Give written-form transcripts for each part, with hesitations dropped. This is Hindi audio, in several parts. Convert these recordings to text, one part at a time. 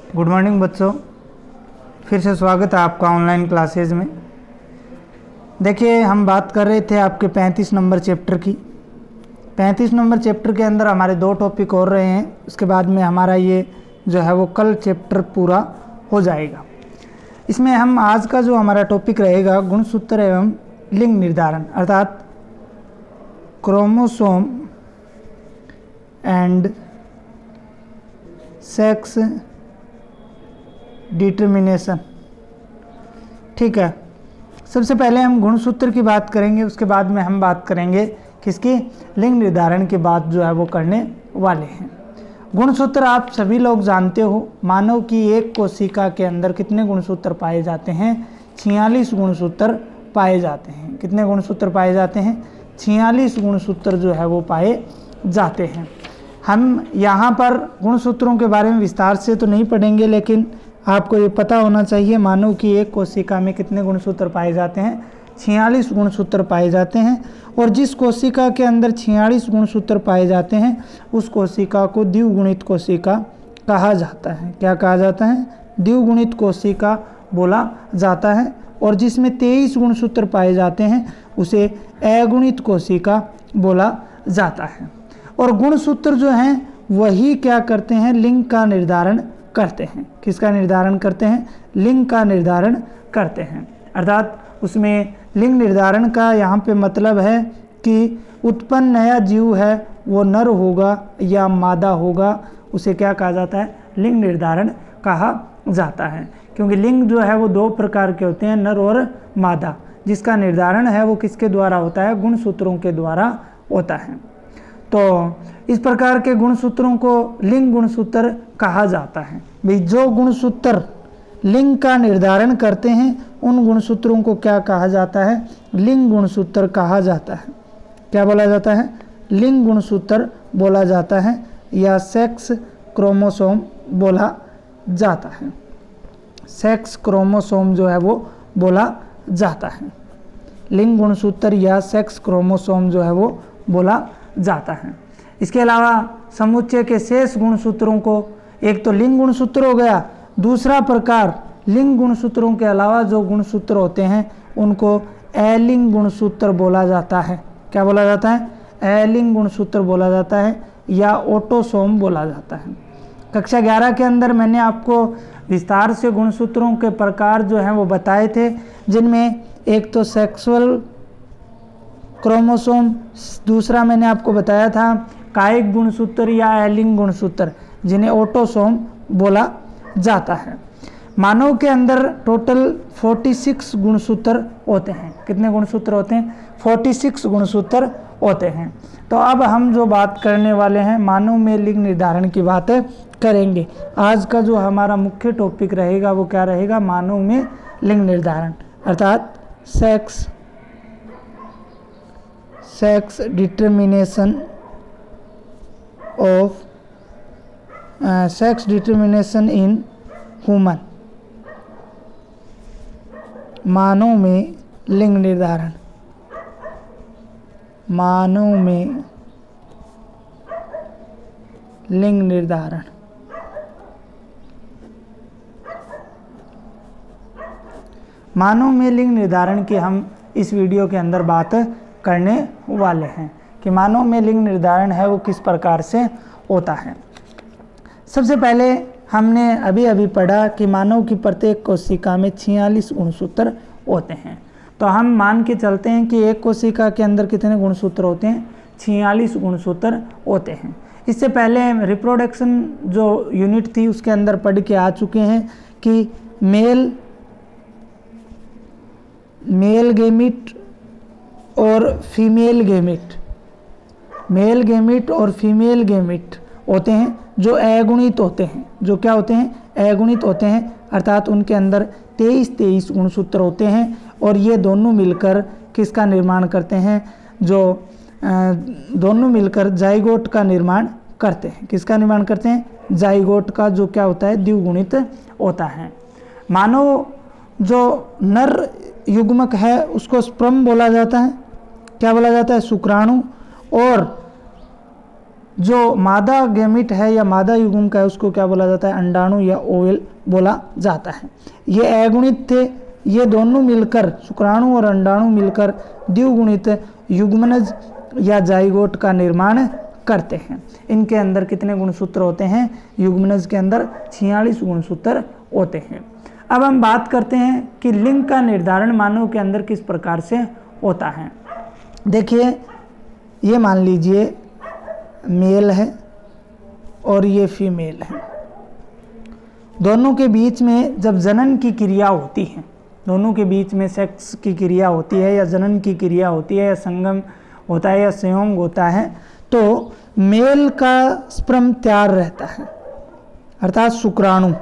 गुड मॉर्निंग बच्चों, फिर से स्वागत है आपका ऑनलाइन क्लासेज में। देखिए, हम बात कर रहे थे आपके 35 नंबर चैप्टर की। 35 नंबर चैप्टर के अंदर हमारे 2 टॉपिक और रहे हैं। उसके बाद में हमारा ये जो है वो कल चैप्टर पूरा हो जाएगा। इसमें हम आज का जो हमारा टॉपिक रहेगा गुणसूत्र एवं लिंग निर्धारण, अर्थात क्रोमोसोम एंड सेक्स डिटर्मिनेशन। ठीक है, सबसे पहले हम गुणसूत्र की बात करेंगे, उसके बाद में हम बात करेंगे किसकी, लिंग निर्धारण की बात जो है वो करने वाले हैं। गुणसूत्र आप सभी लोग जानते हो, मानव की एक कोशिका के अंदर कितने गुणसूत्र पाए जाते हैं? 46 गुणसूत्र पाए जाते हैं। कितने गुणसूत्र पाए जाते हैं? 46 गुणसूत्र जो है वो पाए जाते हैं। हम यहाँ पर गुणसूत्रों के बारे में विस्तार से तो नहीं पढ़ेंगे, लेकिन आपको ये पता होना चाहिए मानव की एक कोशिका में कितने गुणसूत्र पाए जाते हैं? 46 गुणसूत्र पाए जाते हैं। और जिस कोशिका के अंदर 46 गुणसूत्र पाए जाते हैं उस कोशिका को द्विगुणित कोशिका कहा जाता है। क्या कहा जाता है? द्विगुणित कोशिका बोला जाता है। और जिसमें 23 गुणसूत्र पाए जाते हैं उसे अगुणित कोशिका बोला जाता है। और गुणसूत्र जो हैं वही क्या करते हैं? लिंग का निर्धारण करते हैं। किसका निर्धारण करते हैं? लिंग का निर्धारण करते हैं। अर्थात उसमें लिंग निर्धारण का यहाँ पे मतलब है कि उत्पन्न नया जीव है वो नर होगा या मादा होगा, उसे क्या कहा जाता है? लिंग निर्धारण कहा जाता है। क्योंकि लिंग जो है वो 2 प्रकार के होते हैं, नर और मादा। जिसका निर्धारण है वो किसके द्वारा होता है? गुणसूत्रों के द्वारा होता है। तो इस प्रकार के गुणसूत्रों को लिंग गुणसूत्र कहा जाता है। भाई, जो गुणसूत्र लिंग का निर्धारण करते हैं उन गुणसूत्रों को क्या कहा जाता है? लिंग गुणसूत्र कहा जाता है। क्या बोला जाता है? लिंग गुणसूत्र बोला जाता है या सेक्स क्रोमोसोम बोला जाता है। सेक्स क्रोमोसोम जो है वो बोला जाता है। लिंग गुणसूत्र या सेक्स क्रोमोसोम जो है वो बोला जाता है। इसके अलावा समुच्चय के शेष गुणसूत्रों को, एक तो लिंग गुणसूत्र हो गया, दूसरा प्रकार लिंग गुणसूत्रों के अलावा जो गुणसूत्र होते हैं उनको अलिंग गुणसूत्र बोला जाता है। क्या बोला जाता है? अलिंग गुणसूत्र बोला जाता है या ऑटोसोम बोला जाता है। कक्षा 11 के अंदर मैंने आपको विस्तार से गुणसूत्रों के प्रकार जो हैं वो बताए थे, जिनमें एक तो सेक्सुअल क्रोमोसोम, दूसरा मैंने आपको बताया था कायिक गुणसूत्र या अलिंग गुणसूत्र, जिन्हें ऑटोसोम बोला जाता है। मानव के अंदर टोटल 46 गुणसूत्र होते हैं। कितने गुणसूत्र होते हैं? 46 गुणसूत्र होते हैं। तो अब हम जो बात करने वाले हैं मानव में लिंग निर्धारण की बात करेंगे। आज का जो हमारा मुख्य टॉपिक रहेगा वो क्या रहेगा? मानव में लिंग निर्धारण, अर्थात sex determination of sex determination in human. मानव में लिंग निर्धारण, मानव में लिंग निर्धारण। मानव में लिंग निर्धारण की हम इस वीडियो के अंदर बात करने वाले हैं कि मानव में लिंग निर्धारण है वो किस प्रकार से होता है। सबसे पहले हमने अभी पढ़ा कि मानव की प्रत्येक कोशिका में 46 गुणसूत्र होते हैं। तो हम मान के चलते हैं कि एक कोशिका के अंदर कितने गुणसूत्र होते हैं? 46 गुणसूत्र होते हैं। इससे पहले रिप्रोडक्शन जो यूनिट थी उसके अंदर पढ़ के आ चुके हैं कि मेल गेमिट और फीमेल गेमिट, मेल गेमिट और फीमेल गेमिट होते हैं जो अगुणित होते हैं। जो क्या होते हैं? अगुणित होते हैं। अर्थात उनके अंदर 23 गुणसूत्र होते हैं और ये दोनों मिलकर किसका निर्माण करते हैं? जो दोनों मिलकर जाइगोट का निर्माण करते हैं। किसका निर्माण करते हैं? जाइगोट का, जो क्या होता है? द्विगुणित होता है। मानव जो नर युग्मक है उसको स्पर्म बोला जाता है। क्या बोला जाता है? शुक्राणु। और जो मादा गैमिट है या मादा युग्म का है उसको क्या बोला जाता है, अंडाणु या ओवेल बोला जाता है। ये अगुणित थे, ये दोनों मिलकर शुक्राणु और अंडाणु मिलकर द्विगुणित युग्मनज या जाइगोट का निर्माण करते हैं। इनके अंदर कितने गुणसूत्र होते हैं, युग्मनज के अंदर 46 गुणसूत्र होते हैं। अब हम बात करते हैं कि लिंग का निर्धारण मानव के अंदर किस प्रकार से होता है। देखिए, ये मान लीजिए मेल है और ये फीमेल है, दोनों के बीच में जब जनन की क्रिया होती है, दोनों के बीच में सेक्स की क्रिया होती है या जनन की क्रिया होती है या संगम होता है या संयोग होता है, तो मेल का स्पर्म तैयार रहता है, अर्थात शुक्राणु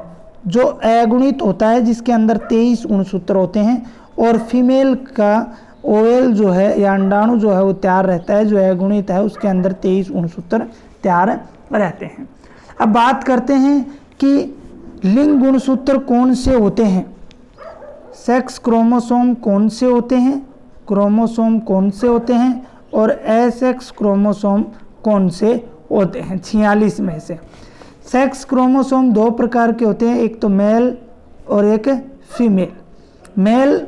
जो अगुणित होता है जिसके अंदर 23 गुणसूत्र होते हैं, और फीमेल का ओवेल जो है या अंडाणु जो है वो तैयार रहता है जो अगुणित है, उसके अंदर 23 गुणसूत्र तैयार रहते हैं। अब बात करते हैं कि लिंग गुणसूत्र कौन से होते हैं, सेक्स क्रोमोसोम कौन से होते हैं, क्रोमोसोम कौन से होते हैं और एसेक्स क्रोमोसोम कौन से होते हैं। 46 में से सेक्स क्रोमोसोम दो प्रकार के होते हैं, एक तो मेल और एक फीमेल। मेल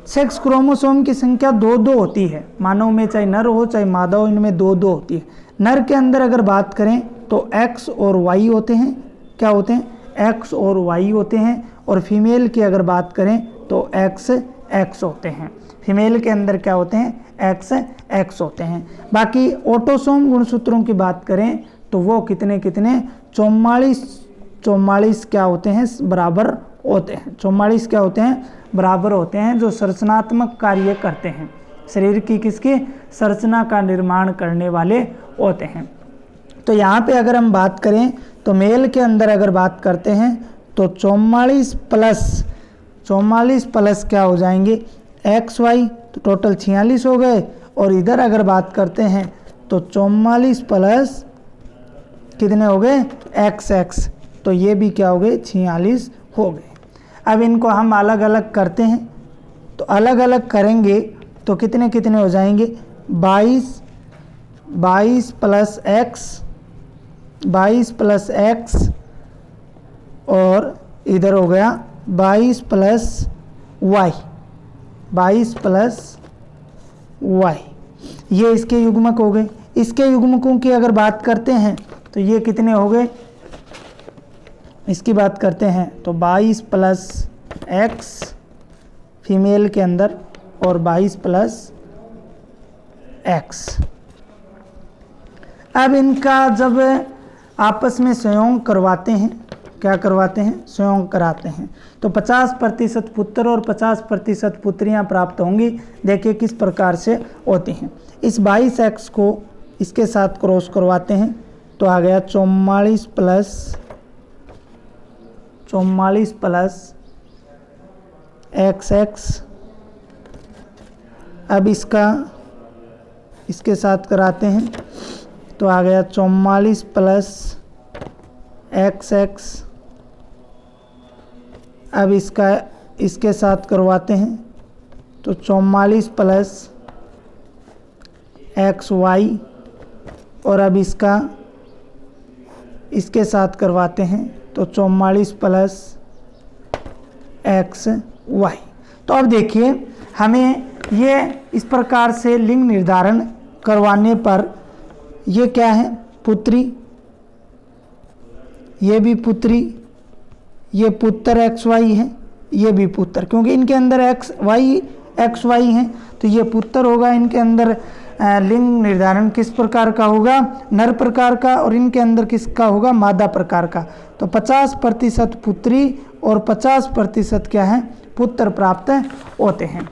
सेक्स क्रोमोसोम की संख्या 2-2 होती है, मानव में चाहे नर हो चाहे मादा हो, इनमें 2-2 होती है। नर के अंदर अगर बात करें तो X और Y होते हैं, क्या होते हैं, X और Y होते हैं, और फीमेल की अगर बात करें तो XX होते हैं। फीमेल के अंदर क्या होते हैं, XX होते हैं। बाकी ऑटोसोम गुणसूत्रों की बात करें तो वो कितने 44 क्या होते हैं, बराबर होते हैं। 44 क्या होते हैं, बराबर होते हैं, जो संरचनात्मक कार्य करते हैं, शरीर की किसकी संरचना का निर्माण करने वाले होते हैं। तो यहाँ पे अगर हम बात करें तो मेल के अंदर अगर बात करते हैं तो 44 प्लस क्या हो जाएंगे, XY, तो टोटल 46 हो गए। और इधर अगर बात करते हैं तो 44 प्लस कितने हो गए, XX, तो ये भी क्या हो गए, 46 हो गए। अब इनको हम अलग अलग करते हैं, तो अलग अलग करेंगे तो कितने कितने हो जाएंगे, 22 प्लस X और इधर हो गया 22 प्लस Y, ये इसके युग्मक हो गए। इसके युग्मकों की अगर बात करते हैं तो ये कितने हो गए, इसकी बात करते हैं तो 22 प्लस X फीमेल के अंदर और 22 प्लस X। अब इनका जब आपस में संयोग करवाते हैं, क्या करवाते हैं, संयोग कराते हैं, तो 50% पुत्र और 50% पुत्रियां प्राप्त होंगी। देखिए किस प्रकार से होती हैं। इस 22X को इसके साथ क्रॉस करवाते हैं तो आ गया 44 प्लस XX। अब इसके साथ कराते हैं तो आ गया 44 प्लस XX। अब इसके साथ करवाते हैं तो 44 प्लस XY, और अब इसके साथ करवाते हैं तो 44 प्लस XY। तो अब देखिए हमें ये इस प्रकार से लिंग निर्धारण करवाने पर ये क्या है, पुत्री, ये भी पुत्री, ये पुत्र XY है, ये भी पुत्र, क्योंकि इनके अंदर XY हैं तो ये पुत्र होगा। इनके अंदर लिंग निर्धारण किस प्रकार का होगा, नर प्रकार का, और इनके अंदर किसका होगा, मादा प्रकार का। तो 50% पुत्री और 50% क्या है, पुत्र प्राप्त होते हैं।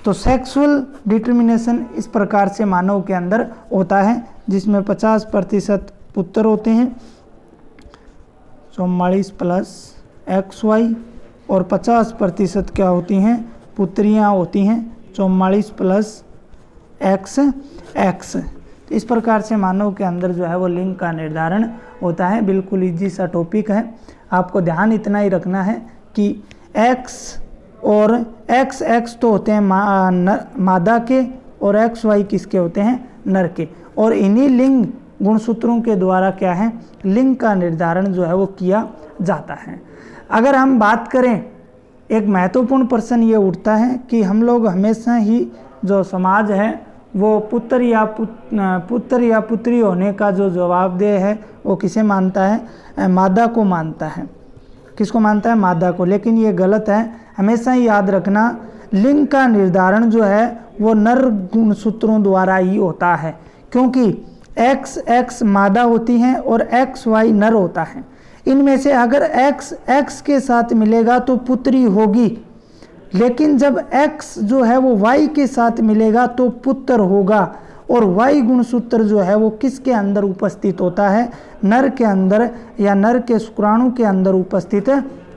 तो सेक्सुअल डिटर्मिनेशन इस प्रकार से मानव के अंदर होता है, जिसमें 50% पुत्र होते हैं 44 प्लस XY, और 50% क्या होती हैं, पुत्रियां होती हैं 44 प्लस XX। तो इस प्रकार से मानव के अंदर जो है वो लिंग का निर्धारण होता है। बिल्कुल इजी सा टॉपिक है, आपको ध्यान इतना ही रखना है कि X और XX तो होते हैं मादा के, और XY किसके होते हैं, नर के। और इन्हीं लिंग गुणसूत्रों के द्वारा क्या है, लिंग का निर्धारण जो है वो किया जाता है। अगर हम बात करें, एक महत्वपूर्ण प्रश्न ये उठता है कि हम लोग हमेशा ही जो समाज है वो पुत्र या पुत्री होने का जो जवाबदेह है वो किसे मानता है, मादा को मानता है। किसको मानता है, मादा को। लेकिन ये गलत है। हमेशा ही याद रखना, लिंग का निर्धारण जो है वो नर गुणसूत्रों द्वारा ही होता है, क्योंकि XX मादा होती हैं और XY नर होता है। इनमें से अगर X के साथ मिलेगा तो पुत्री होगी, लेकिन जब X जो है वो Y के साथ मिलेगा तो पुत्र होगा। और Y गुणसूत्र जो है वो किसके अंदर उपस्थित होता है, नर के अंदर या नर के शुक्राणु के अंदर उपस्थित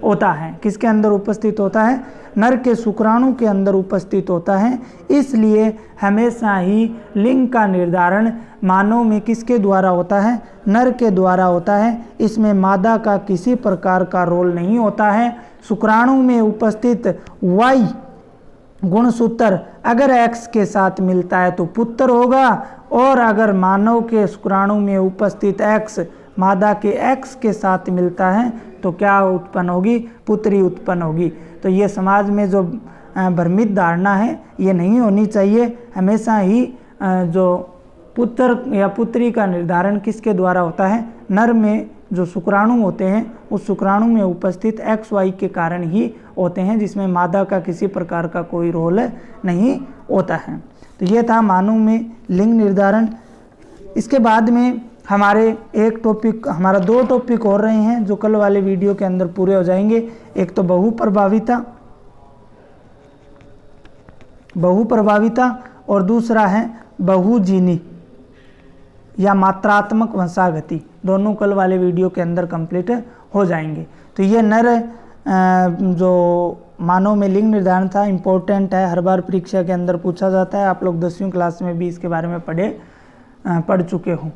होता है। किसके अंदर उपस्थित होता है, नर के शुक्राणु के अंदर उपस्थित होता है। इसलिए हमेशा ही लिंग का निर्धारण मानव में किसके द्वारा होता है, नर के द्वारा होता है। इसमें मादा का किसी प्रकार का रोल नहीं होता है। शुक्राणु में उपस्थित Y गुणसूत्र अगर X के साथ मिलता है तो पुत्र होगा, और अगर मानव के शुक्राणु में उपस्थित X मादा के X के साथ मिलता है तो क्या उत्पन्न होगी, पुत्री उत्पन्न होगी। तो ये समाज में जो भ्रमित धारणा है ये नहीं होनी चाहिए। हमेशा ही जो पुत्र या पुत्री का निर्धारण किसके द्वारा होता है, नर में जो शुक्राणु होते हैं उस शुक्राणु में उपस्थित XY के कारण ही होते हैं, जिसमें मादा का किसी प्रकार का कोई रोल नहीं होता है। तो ये था मानव में लिंग निर्धारण। इसके बाद में हमारे हमारा 2 टॉपिक और रहे हैं जो कल वाले वीडियो के अंदर पूरे हो जाएंगे। एक तो बहुप्रभाविता और दूसरा है बहुजीनी या मात्रात्मक वंशागति। दोनों कल वाले वीडियो के अंदर कंप्लीट हो जाएंगे। तो ये नर जो मानव में लिंग निर्धारण था, इम्पोर्टेंट है, हर बार परीक्षा के अंदर पूछा जाता है। आप लोग 10वीं क्लास में भी इसके बारे में पढ़ चुके हो।